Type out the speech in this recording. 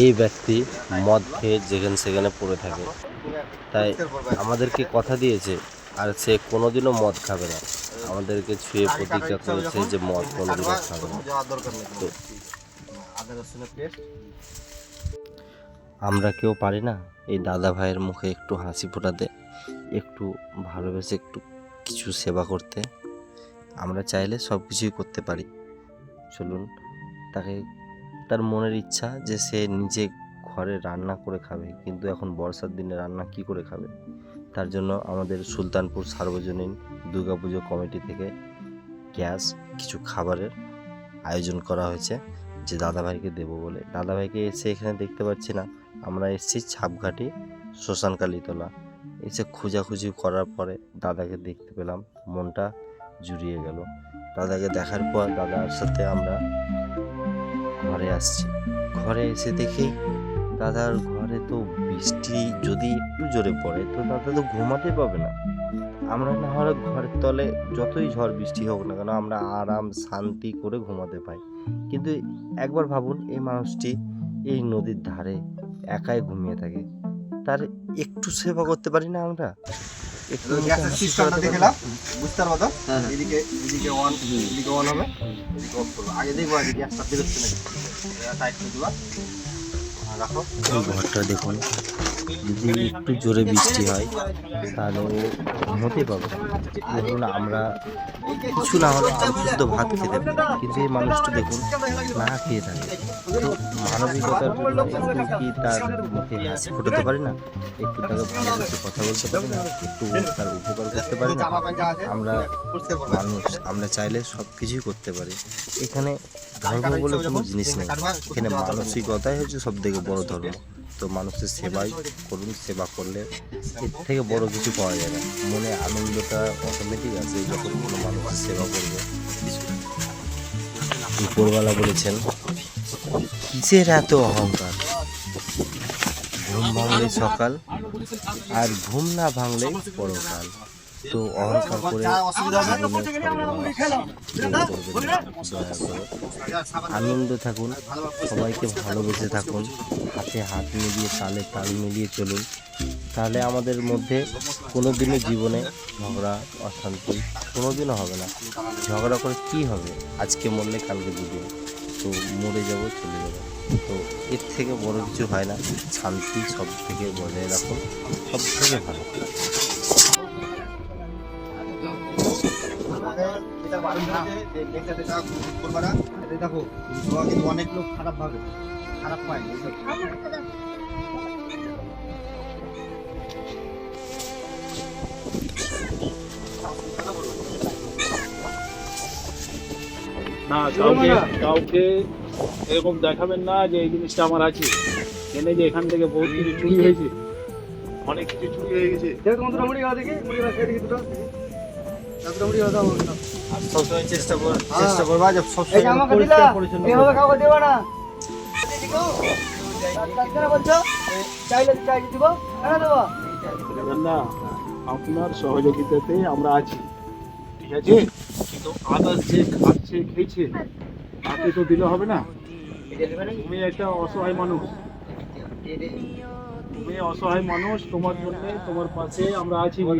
এই ব্যক্তি মদ খেয়ে যেখানে সেখানে পড়ে থাকে, তাই আমাদেরকে কথা দিয়েছে আর সে কোনোদিনও মদ খাবে না। আমাদেরকে ছুঁয়ে প্রতিজ্ঞা করেছে যে মদ কোনোদিনও খাবে না। তো আমরা কেউ পারি না এই দাদা ভাইয়ের মুখে একটু হাসি ফোটাতে, একটু ভালোবেসে একটু কিছু সেবা করতে। আমরা চাইলে সব কিছুই করতে পারি। চলুন, তাকে তার মনের ইচ্ছা যে সে নিজে ঘরে রান্না করে খাবে, কিন্তু এখন বর্ষার দিনে রান্না কি করে খাবে। তার জন্য আমাদের সুলতানপুর সার্বজনীন দুর্গাপুজো কমিটি থেকে গ্যাস কিছু খাবারের আয়োজন করা হয়েছে, যে দাদাভাইকে দেবো বলে। দাদাভাইকে এসে এখানে দেখতে পাচ্ছি না, আমরা এসেছি ছাপঘাটি শ্মশানকালীতলা। এসে খোঁজাখুঁজি করার পরে দাদাকে দেখতে পেলাম, মনটা জুড়িয়ে গেল। দাদাকে দেখার পর দাদার সাথে আমরা ঘরে আসছি। ঘরে এসে দেখি দাদার ঘরে তো বৃষ্টি যদি একটু জোরে পড়ে তো দাদা তো ঘুমাতে পাবে না। আমরা না হলে ঘরের তলে যতই ঝড় বৃষ্টি হোক না কেন আমরা আরাম শান্তি করে ঘুমাতে পাই, কিন্তু একবার ভাবুন এই মানুষটি এই নদীর ধারে একাই ঘুমিয়ে থাকে, তার একটু সেবা করতে পারি না আমরা? একটু গ্যাসের সিস্টেমটা দেখলাম, বুঝতে পারবো তো। এদিকে এদিকে অন, এদিকে অন হবে, এদিকে অফ করবো। আগে দেখবো আগে গ্যাসটা বেরোচ্ছে নাকি, টাইট করে দেবো। রাখো ঘরটা দেখুন, যদি একটু জোরে বৃষ্টি হয় তাহলে ও ঘুমোতে পাবে না। ধরুন আমরা কিছু না হলে শুদ্ধ ভাত খেতে পারি, কিন্তু এই মানুষটা দেখুন না খেয়ে থাকে। তো মানবিকতার জন্য একটু কি তার মুখে হাসি ফোটাতে পারি না? একটু তাকে ভালোবেসে কথা বলতে পারি না? একটু তার উপকার করতে পারি না? আমরা মানুষ, আমরা চাইলে সব কিছুই করতে পারি। এখানে ধর্ম বলে কোনো জিনিস নেই, এখানে মানসিকতাই হচ্ছে সব থেকে বড় ধর্ম। তো মানুষের সেবাই করুন, সেবা করলে এর থেকে বড় কিছু পাওয়া যায় না। মনে আনন্দটা অটোমেটিক আছে যখন কোনো মানুষের সেবা করবে। উপরওয়ালা বলেছেন, কিসের এত অহংকার, ঘুম ভাঙলে সকাল আর ঘুম না ভাঙলে পরকাল। তো অহংকার করে আনন্দ থাকুন, সবাইকে ভালোবেসে থাকুন, হাতে হাত মিলিয়ে তালে তাল মিলিয়ে চলুন। তাহলে আমাদের মধ্যে কোনো দিনও জীবনে ঝগড়া অশান্তি কোনো দিনও হবে না। ঝগড়া করে কি হবে, আজকে মরলে কালকে দুদিন, তো মরে যাব চলে যাব। তো এর থেকে বড় কিছু হয় না। শান্তি সব থেকে বজায় রাখুন, সব থেকে ভালো। দেখো কিন্তু অনেক লোক খারাপ পায়। না, কাউকে এরকম দেখাবেন না যে এই জিনিসটা আমার আছে। জেনে যে এখান থেকে বহুত কিছু চুরি হয়েছে, অনেক কিছু চুরি হয়ে গেছে। সবসময় চেষ্টা করবা যে সবসময় পরিষ্কার পরিচ্ছন্ন না, আপনার সহযোগিতাতে আমরা আছি, ঠিক আছে? কিন্তু আদার্স যে খাচ্ছে খেয়েছে তাকে তো দিলে হবে না। তুমি একটা অসহায় মানুষ, তুমি অসহায় মানুষ, তোমার জন্য তোমার পাশে আমরা আছি। তোমার